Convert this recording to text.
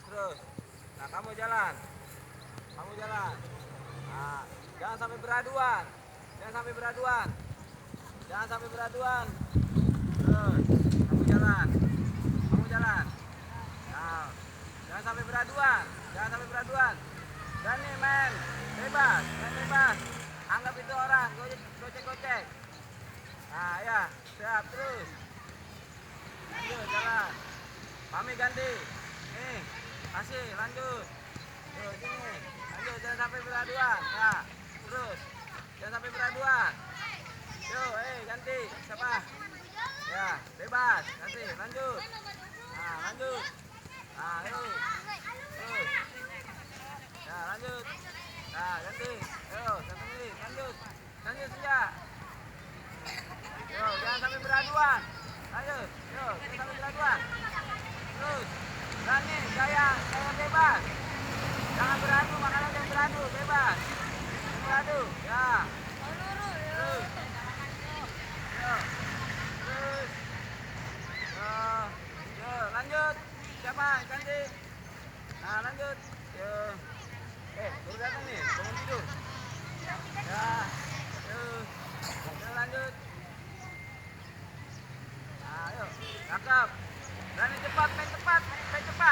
terus. Nah, kamu jalan. Kamu jalan. Nah, jangan sampai beraduan. Jangan sampai beraduan. Jangan sampai beraduan. Terus, kamu jalan. Kamu jalan. Nah, jangan sampai beraduan. Jangan sampai beraduan. Dan nih main bebas, main bebas. Anggap itu orang, gocek-gocek. Nah, ya, siap terus. Lanjut jalan. Kami ganti. Nih, kasih lanjut. Tuh, sini. Lanjut, jangan sampai beraduan. Ya, terus. Jangan sampai beraduan. Yuk, ganti. Siapa? Ya, bebas. Ganti, lanjut. Nah, lanjut. Nah, yuk. Terus. Ya, lanjut. Nah, ganti. Yuk, ganti. Lanjut. Lanjut saja. Yuk, jangan sampai beraduan. Lanjut. Yuk, jangan sampai beraduan. Terus. Berani, saya bebas. Jangan beradu, makanya jangan beradu, bebas. Jangan beradu, ya. Terus. Yuk. Terus. Yuk, lanjut. Siapa? Ganti. Nah, lanjut. Yuk. Baru datang nih, bangun tidur. Ya. Yuk. Yuk, lanjut. Nah, yuk. Cakep. Berani cepat, main cepat, main cepat.